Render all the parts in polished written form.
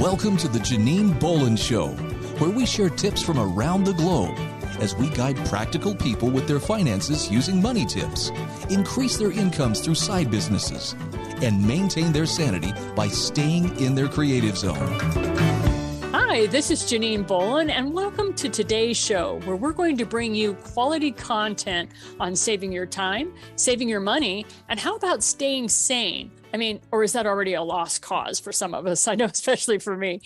Welcome to the Janine Bolon Show, where we share tips from around the globe as we guide practical people with their finances using money tips, increase their incomes through side businesses, and maintain their sanity by staying in their creative zone. Hi, this is Janine Bolon, and welcome to today's show, where we're going to bring you quality content on saving your time, saving your money, and how about staying sane? I mean, or is that already a lost cause for some of us? I know, especially for me.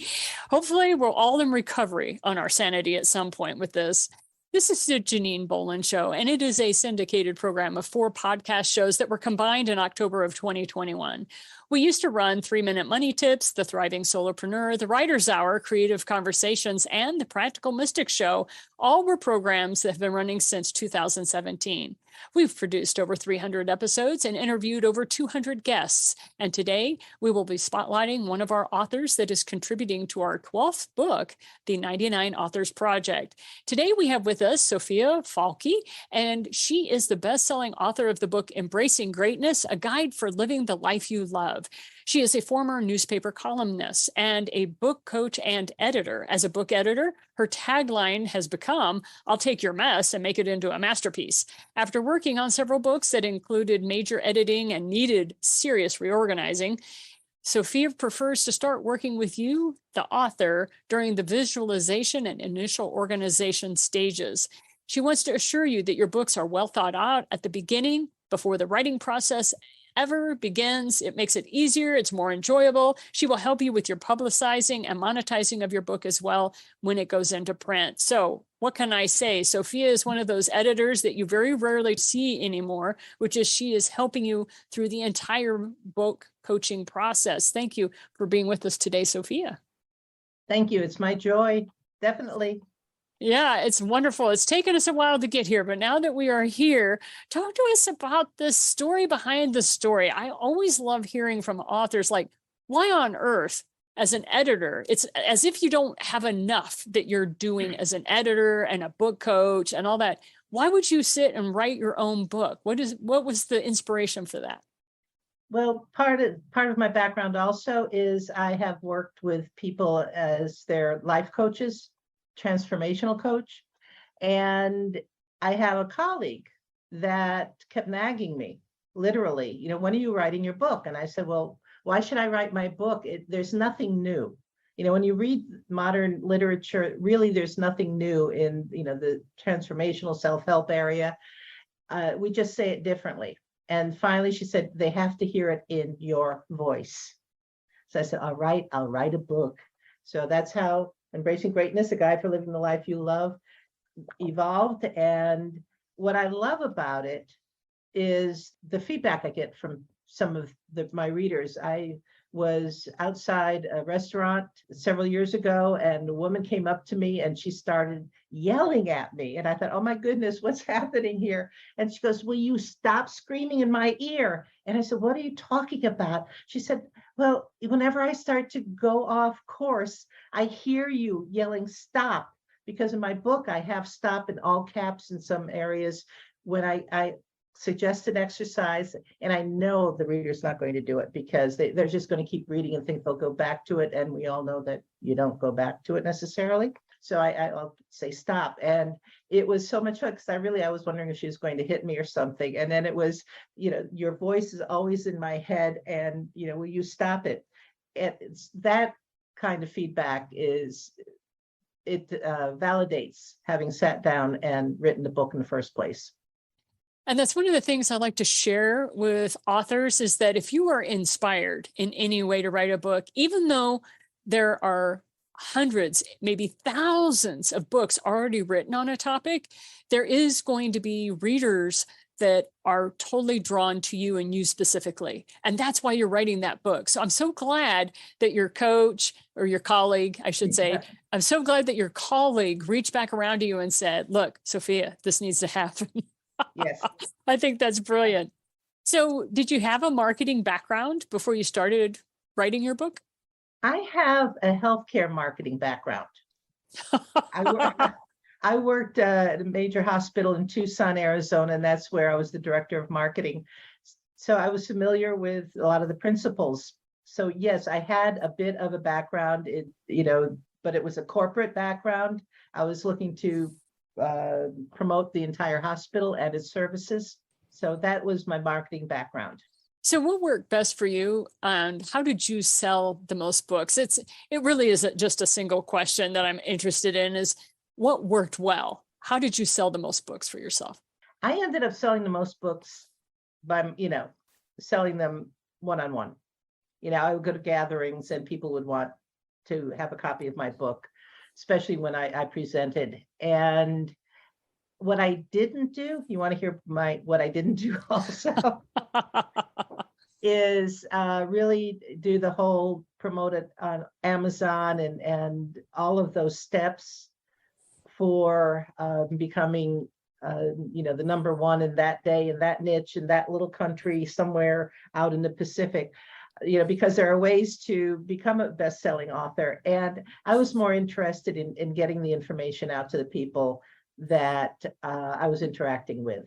Hopefully, we're all in recovery on our sanity at some point with this. This is the Janine Bolon Show, and it is a syndicated program of 4 podcast shows that were combined in October of 2021. We used to run 3-Minute Money Tips, The Thriving Solopreneur, The Writer's Hour, Creative Conversations, and The Practical Mystic Show. All were programs that have been running since 2017. We've produced over 300 episodes and interviewed over 200 guests. And today we will be spotlighting one of our authors that is contributing to our 12th book, the 99 Authors Project. Today we have with us Sophia Falke, and she is the best-selling author of the book Embracing Greatness, A Guide for Living the Life You Love. She is a former newspaper columnist and a book coach and editor. As a book editor, her tagline has become, "I'll take your mess and make it into a masterpiece." After working on several books that included major editing and needed serious reorganizing, Sophia prefers to start working with you, the author, during the visualization and initial organization stages. She wants to assure you that your books are well thought out at the beginning, before the writing process ever begins. It makes it easier. It's more enjoyable. She will help you with your publicizing and monetizing of your book as well when it goes into print. So what can I say? Sophia is one of those editors that you very rarely see anymore, which is she is helping you through the entire book coaching process. Thank you for being with us today, Sophia. Thank you. It's my joy. Definitely. Yeah, it's wonderful. It's taken us a while to get here, but now that we are here, talk to us about the story behind the story. I always love hearing from authors like, why on earth, as an editor, it's as if you don't have enough that you're doing as an editor and a book coach and all that. Why would you sit and write your own book? What was the inspiration for that? Well, part of my background also is I have worked with people as their life coaches, transformational coach. And I have a colleague that kept nagging me, literally, when are you writing your book? And I said, well, why should I write my book? There's nothing new. When you read modern literature, really, there's nothing new in, the transformational self-help area. We just say it differently. And finally, she said, they have to hear it in your voice. So I said, all right, I'll write a book. So that's how Embracing Greatness, A Guide for Living the Life You Love evolved. And what I love about it is the feedback I get from some of my readers. I was outside a restaurant several years ago, and a woman came up to me and she started yelling at me. And I thought, oh my goodness, what's happening here? And she goes, will you stop screaming in my ear? And I said, what are you talking about? She said, well, whenever I start to go off course, I hear you yelling stop, because in my book, I have stop in all caps in some areas when I suggest an exercise, and I know the reader's not going to do it because they're just going to keep reading and think they'll go back to it. And we all know that you don't go back to it necessarily. So I'll say stop. And it was so much fun because I was wondering if she was going to hit me or something. And then it was, your voice is always in my head, and, will you stop it? And that kind of feedback validates having sat down and written the book in the first place. And that's one of the things I like to share with authors is that if you are inspired in any way to write a book, even though there are hundreds, maybe thousands of books already written on a topic, there is going to be readers that are totally drawn to you and you specifically. And that's why you're writing that book. So I'm so glad that your coach, or your colleague, I should say, I'm so glad that your colleague reached back around to you and said, look, Sophia, this needs to happen. Yes. I think that's brilliant. So did you have a marketing background before you started writing your book? I have a healthcare marketing background. I worked at a major hospital in Tucson, Arizona, and that's where I was the director of marketing. So I was familiar with a lot of the principles So yes, I had a bit of a background, but it was a corporate background. I was looking to promote the entire hospital and its services. So that was my marketing background. So what worked best for you, and how did you sell the most books? It really isn't just a single question that I'm interested in, is what worked well? How did you sell the most books for yourself? I ended up selling the most books by, selling them one-on-one. I would go to gatherings and people would want to have a copy of my book, especially when I presented. And what I didn't do, you want to hear what I didn't do also, is really do the whole promote it on Amazon and all of those steps for becoming the number one in that day, in that niche, in that little country somewhere out in the Pacific, because there are ways to become a best-selling author. And I was more interested in getting the information out to the people that I was interacting with.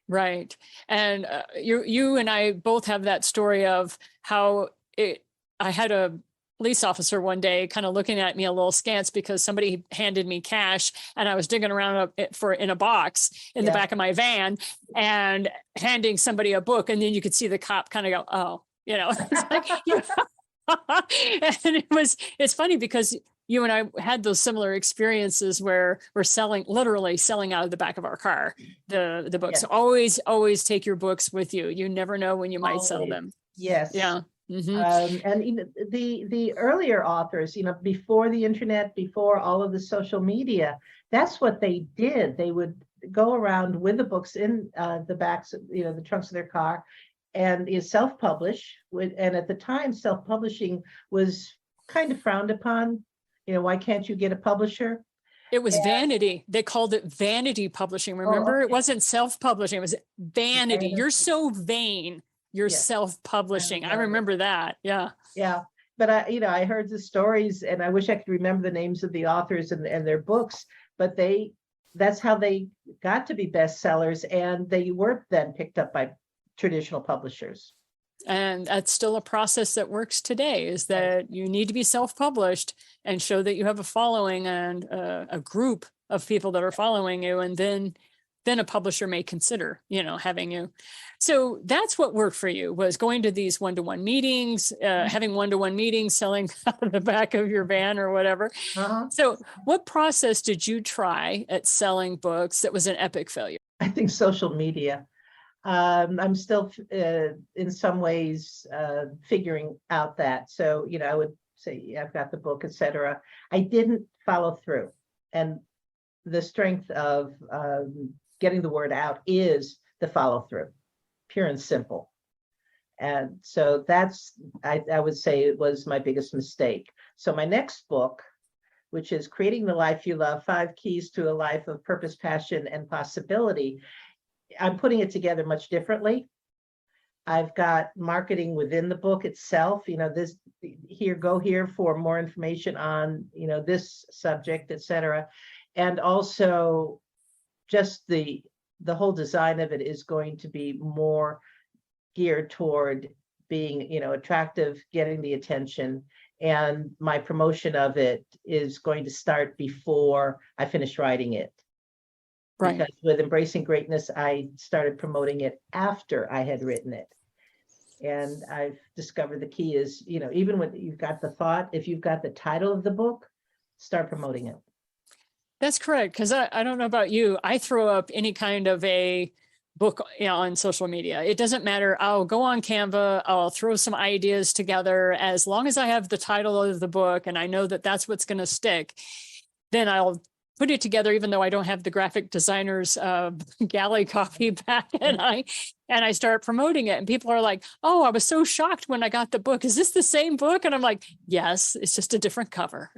Right. And you and I both have that story of how I had a police officer one day kind of looking at me a little skance because somebody handed me cash and I was digging around in a box in the back of my van and handing somebody a book. And then you could see the cop kind of go, oh, it's like, and it's funny because you and I had those similar experiences where we're literally selling out of the back of our car, the books. Yes. So always take your books with you. You never know when you might sell them. Yes. Yeah. Mm-hmm. And the earlier authors, before the internet, before all of the social media, that's what they did. They would go around with the books in the backs, the trunks of their car, and self-publish. And at the time, self-publishing was kind of frowned upon. Why can't you get a publisher? It was vanity. They called it vanity publishing. Remember, It wasn't self-publishing. It was vanity. You're so vain. You're self-publishing. I remember that. Yeah. Yeah. But I heard the stories, and I wish I could remember the names of the authors and their books, but that's how they got to be bestsellers, and they were then picked up by traditional publishers. And that's still a process that works today, is that you need to be self-published and show that you have a following and a group of people that are following you. And then a publisher may consider, having you. So that's what worked for you, was going to these one-to-one meetings, having one-to-one meetings, selling out of the back of your van or whatever. Uh-huh. So what process did you try at selling books that was an epic failure? I think social media. I'm still in some ways figuring out that. So, I would say, I've got the book, etc. I didn't follow through. And the strength of getting the word out is the follow through, pure and simple. And so I would say it was my biggest mistake. So my next book, which is Creating the Life You Love, 5 Keys to a Life of Purpose, Passion, and Possibility, I'm putting it together much differently. I've got marketing within the book itself. Go here for more information on, this subject, etc. And also just the whole design of it is going to be more geared toward being, attractive, getting the attention. And my promotion of it is going to start before I finish writing it. Right. Because with Embracing Greatness, I started promoting it after I had written it. And I've discovered the key is, even when you've got the thought, if you've got the title of the book, start promoting it. That's correct. Because I don't know about you, I throw up any kind of a book on social media. It doesn't matter. I'll go on Canva, I'll throw some ideas together. As long as I have the title of the book and I know that that's what's going to stick, then I'll put it together, even though I don't have the graphic designer's galley copy back, and I start promoting it. And people are like, oh, I was so shocked when I got the book. Is this the same book? And I'm like, yes, it's just a different cover.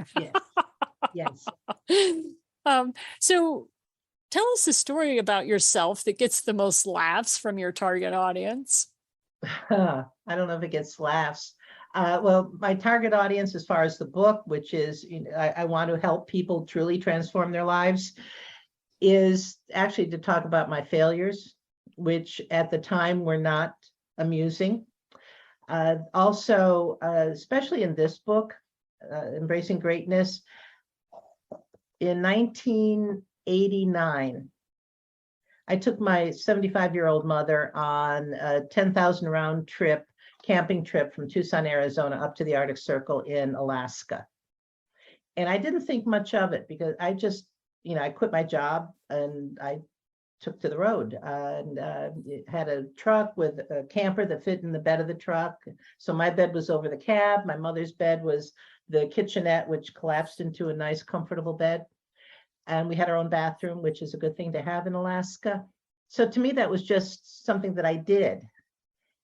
Yes. So tell us a story about yourself that gets the most laughs from your target audience. I don't know if it gets laughs. Well, my target audience, as far as the book, which is, I want to help people truly transform their lives, is actually to talk about my failures, which at the time were not amusing. Also, especially in this book, Embracing Greatness, in 1989, I took my 75-year-old mother on a 10,000 round trip, camping trip from Tucson, Arizona, up to the Arctic Circle in Alaska. And I didn't think much of it because I just, I quit my job and I took to the road, and it had a truck with a camper that fit in the bed of the truck. So my bed was over the cab. My mother's bed was the kitchenette, which collapsed into a nice, comfortable bed. And we had our own bathroom, which is a good thing to have in Alaska. So to me, that was just something that I did.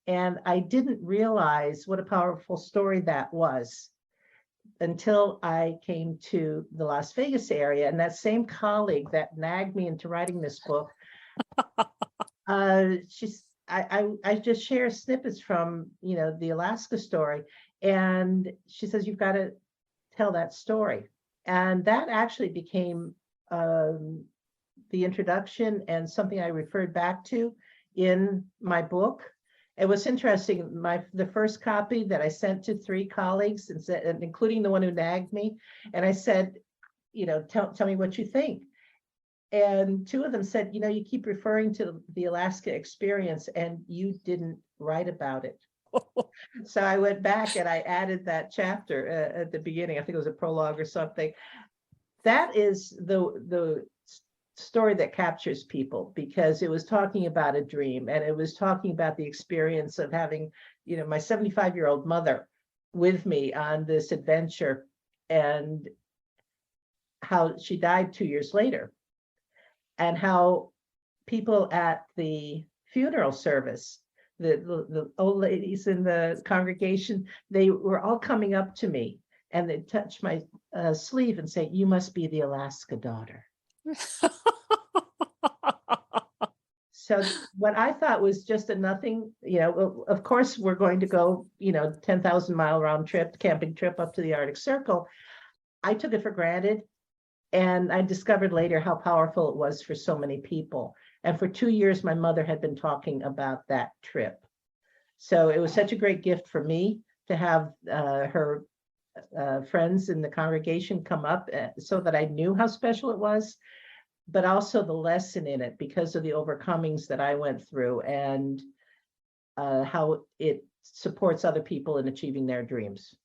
And I didn't realize what a powerful story that was until I came to the Las Vegas area. And that same colleague that nagged me into writing this book, I just share snippets from, the Alaska story. And she says, you've got to tell that story. And that actually became the introduction and something I referred back to in my book. It was interesting. The first copy that I sent to 3 colleagues, and said, including the one who nagged me, and I said, tell me what you think. And 2 of them said, you keep referring to the Alaska experience and you didn't write about it. So I went back and I added that chapter at the beginning. I think it was a prologue or something. That is the story that captures people, because it was talking about a dream, and it was talking about the experience of having, my 75-year-old mother with me on this adventure, and how she died 2 years later, and how people at the funeral service, the old ladies in the congregation, they were all coming up to me and they'd touch my sleeve and say, you must be the Alaska daughter. So what I thought was just a nothing, of course, we're going to go, 10,000 mile round trip, camping trip up to the Arctic Circle. I took it for granted. And I discovered later how powerful it was for so many people. And for 2 years, my mother had been talking about that trip. So it was such a great gift for me to have her friends in the congregation come up so that I knew how special it was, but also the lesson in it because of the overcomings that I went through, and how it supports other people in achieving their dreams.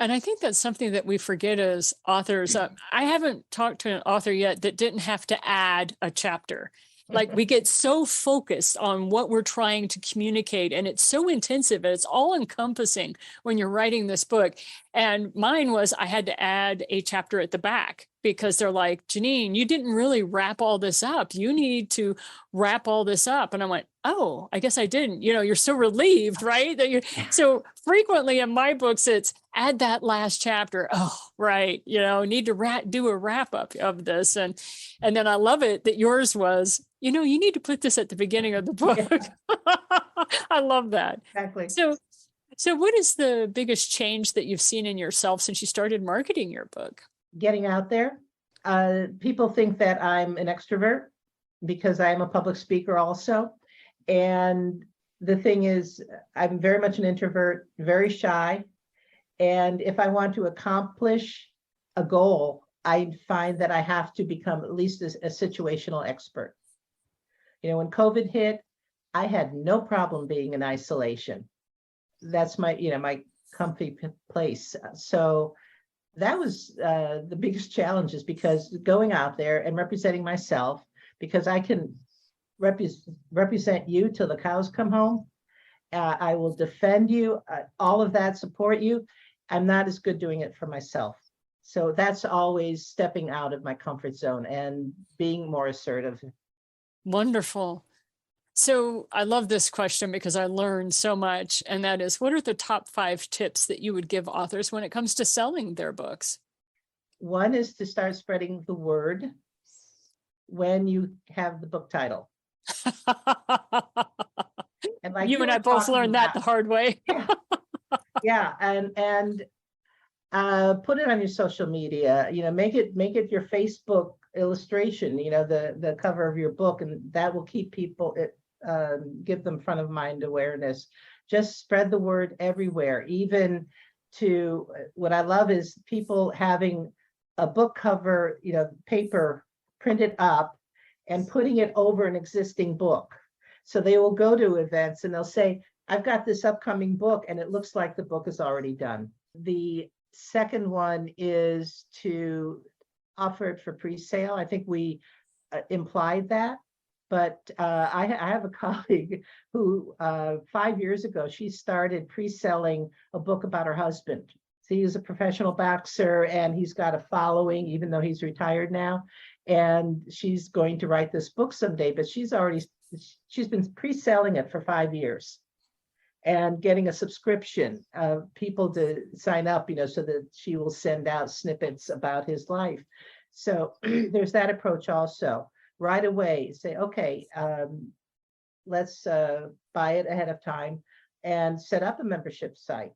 And I think that's something that we forget as authors. I haven't talked to an author yet that didn't have to add a chapter. Like, we get so focused on what we're trying to communicate, and it's so intensive and it's all encompassing when you're writing this book. And mine was, I had to add a chapter at the back because they're like, Janine, you didn't really wrap all this up. You need to wrap all this up. And I went, oh, I guess I didn't. You're so relieved, right? That so frequently in my books, it's add that last chapter. Oh, right. Need to do a wrap up of this. And then I love it that yours was, you need to put this at the beginning of the book. Yeah. I love that. Exactly. So what is the biggest change that you've seen in yourself since you started marketing your book? Getting out there. People think that I'm an extrovert because I am a public speaker also. And the thing is, I'm very much an introvert, very shy. And if I want to accomplish a goal, I find that I have to become at least a situational expert. When COVID hit, I had no problem being in isolation. That's my, my comfy place. So that was the biggest challenge, is because going out there and representing myself, because I can represent you till the cows come home. I will defend you, all of that, support you. I'm not as good doing it for myself. So that's always stepping out of my comfort zone and being more assertive. Wonderful. So I love this question because I learned so much. And that is, what are the top 5 tips that you would give authors when it comes to selling their books? One is to start spreading the word when you have the book title. And like you and I both learned that the hard way. Yeah. And put it on your social media, make it your Facebook illustration, the cover of your book, and that will keep people give them front of mind awareness. Just spread the word everywhere. Even to what I love is people having a book cover, paper printed up and putting it over an existing book. So they will go to events and they'll say, I've got this upcoming book, and it looks like the book is already done. The second one is to offer it for pre-sale. I think we implied that, but I have a colleague who 5 years ago, she started pre-selling a book about her husband. So he's a professional boxer and he's got a following, even though he's retired now. And she's going to write this book someday, but she's been pre-selling it for 5 years and getting a subscription of people to sign up, so that she will send out snippets about his life. So there's that approach also. Right away, say, okay, let's buy it ahead of time and set up a membership site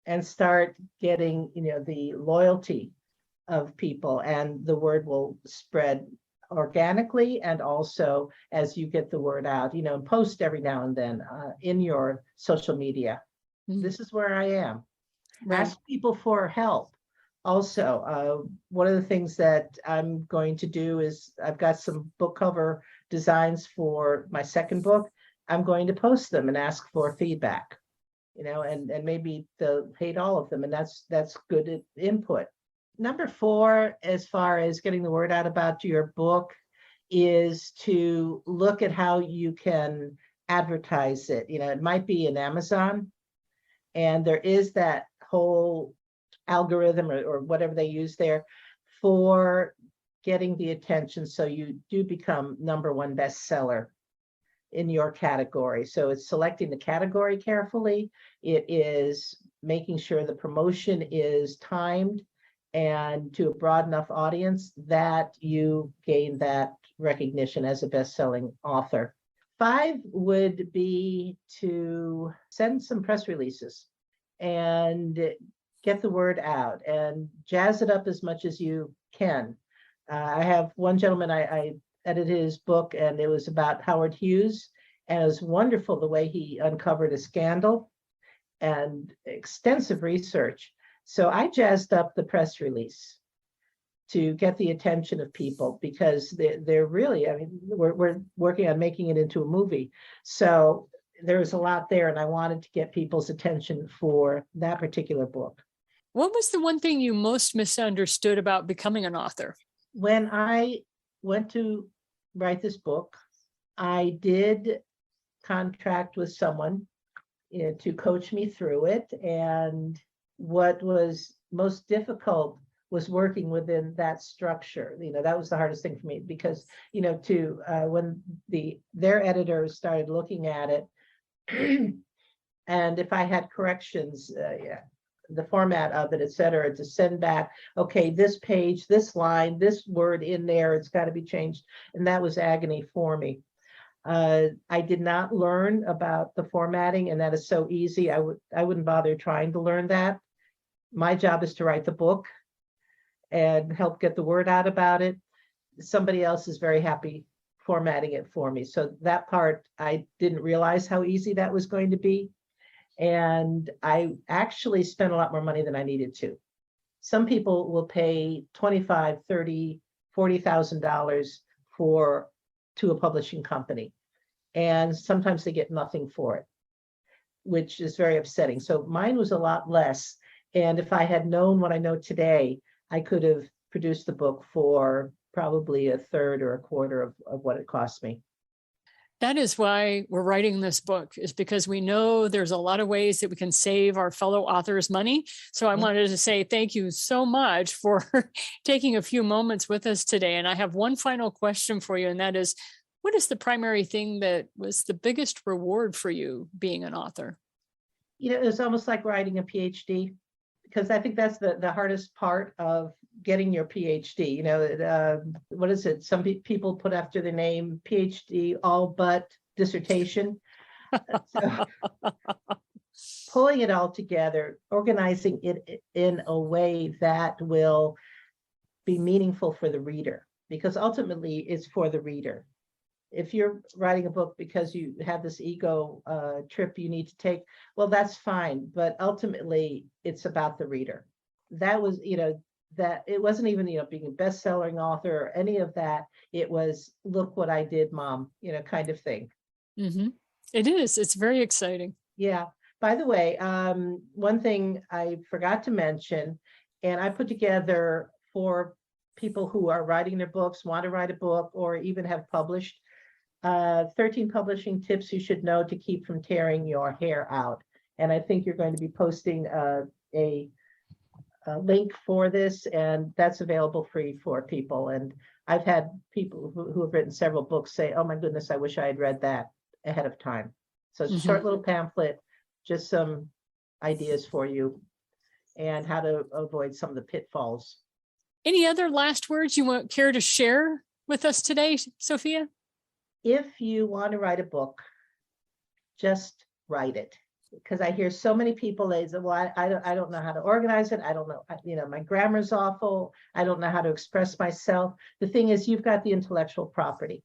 and start getting, the loyalty of people, and the word will spread organically, and also as you get the word out, and post every now and then in your social media. Mm-hmm. This is where I am. Right. Ask people for help. Also, one of the things that I'm going to do is I've got some book cover designs for my second book. I'm going to post them and ask for feedback, and maybe they'll hate all of them, and that's good input. Number 4, as far as getting the word out about your book, is to look at how you can advertise it. It might be in Amazon, and there is that whole algorithm or whatever they use there for getting the attention, so you do become #1 bestseller in your category. So it's selecting the category carefully. It is making sure the promotion is timed and to a broad enough audience that you gain that recognition as a best-selling author. 5 would be to send some press releases and get the word out and jazz it up as much as you can. I have one gentleman, I edited his book, and it was about Howard Hughes, and it was wonderful the way he uncovered a scandal and extensive research. So I jazzed up the press release to get the attention of people, because they're really, we're working on making it into a movie. So there's a lot there, and I wanted to get people's attention for that particular book. What was the one thing you most misunderstood about becoming an author? When I went to write this book, I did contract with someone to coach me through it. And what was most difficult was working within that structure. That was the hardest thing for me, because, when their editors started looking at it, and if I had corrections, the format of it, et cetera, to send back, okay, this page, this line, this word in there, it's got to be changed. And that was agony for me. I did not learn about the formatting, and that is so easy. I wouldn't bother trying to learn that. My job is to write the book and help get the word out about it. Somebody else is very happy formatting it for me. So that part, I didn't realize how easy that was going to be. And I actually spent a lot more money than I needed to. Some people will pay $25,000, $30,000, $40,000 to a publishing company, and sometimes they get nothing for it, which is very upsetting. So mine was a lot less. And if I had known what I know today, I could have produced the book for probably a third or a quarter of what it cost me. That is why we're writing this book, is because we know there's a lot of ways that we can save our fellow authors money. So I wanted to say thank you so much for taking a few moments with us today. And I have one final question for you, and that is, what is the primary thing that was the biggest reward for you being an author? It was almost like writing a PhD, because I think that's the hardest part of getting your PhD. What is it? Some people put after the name PhD, all but dissertation. So, pulling it all together, organizing it in a way that will be meaningful for the reader, because ultimately it's for the reader. if you're writing a book because you have this ego trip you need to take, well, that's fine. But ultimately, it's about the reader. That was, that it wasn't even, being a best-selling author or any of that. It was, look what I did, Mom, kind of thing. Mm-hmm. It is. It's very exciting. Yeah. By the way, one thing I forgot to mention, and I put together for people who are writing their books, want to write a book, or even have published, 13 publishing tips you should know to keep from tearing your hair out. And I think you're going to be posting a link for this, and that's available free for people. And I've had people who have written several books say, oh my goodness, I wish I had read that ahead of time. So it's a short little pamphlet, just some ideas for you and how to avoid some of the pitfalls. Any other last words you care to share with us today, Sophia? If you want to write a book, just write it. Because I hear so many people, they say, well, I don't know how to organize it. I don't know, my grammar's awful. I don't know how to express myself. The thing is, you've got the intellectual property.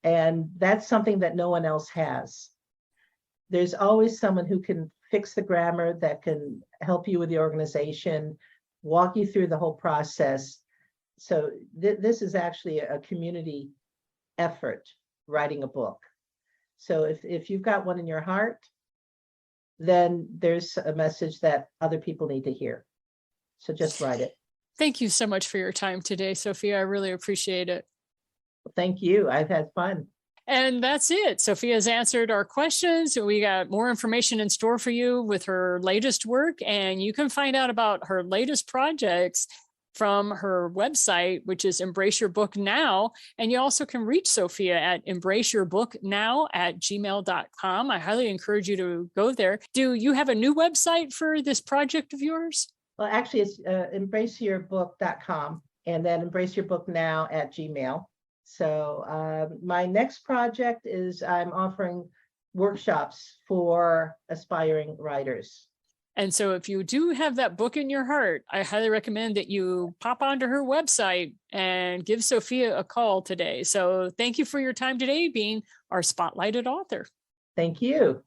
And that's something that no one else has. There's always someone who can fix the grammar, that can help you with the organization, walk you through the whole process. So this is actually a community effort, writing a book. So if you've got one in your heart, then there's a message that other people need to hear. So just write it. Thank you so much for your time today, Sophia. I really appreciate it. Thank you. I've had fun. And that's it. Sophia's answered our questions. We got more information in store for you with her latest work, and you can find out about her latest projects from her website, which is EmbraceYourBookNow. And you also can reach Sophia at EmbraceYourBookNow@gmail.com. I highly encourage you to go there. Do you have a new website for this project of yours? Well, actually, it's EmbraceYourBook.com and then EmbraceYourBookNow@gmail. So my next project is I'm offering workshops for aspiring writers. And so if you do have that book in your heart, I highly recommend that you pop onto her website and give Sophia a call today. So thank you for your time today, being our spotlighted author. Thank you.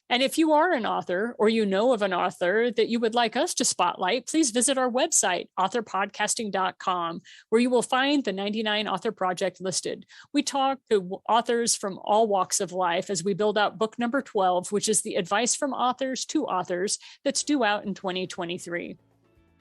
And if you are an author, or you know of an author that you would like us to spotlight, please visit our website, authorpodcasting.com, where you will find the 99 Author Project listed. We talk to authors from all walks of life as we build out book number 12, which is the advice from authors to authors that's due out in 2023.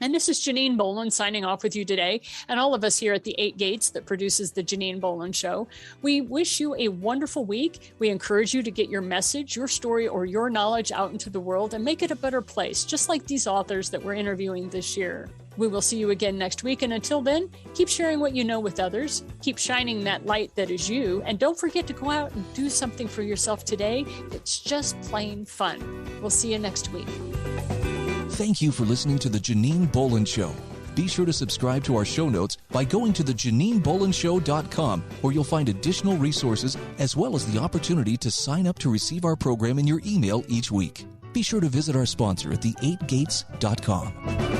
And this is Janine Bolon signing off with you today, and all of us here at the 8 Gates that produces the Janine Bolon Show. We wish you a wonderful week. We encourage you to get your message, your story, or your knowledge out into the world and make it a better place, just like these authors that we're interviewing this year. We will see you again next week, and until then, keep sharing what you know with others, keep shining that light that is you, and don't forget to go out and do something for yourself today that's just plain fun. We'll see you next week. Thank you for listening to the Janine Bolon Show. Be sure to subscribe to our show notes by going to theJanineBolonShow.com, where you'll find additional resources as well as the opportunity to sign up to receive our program in your email each week. Be sure to visit our sponsor at the8gates.com.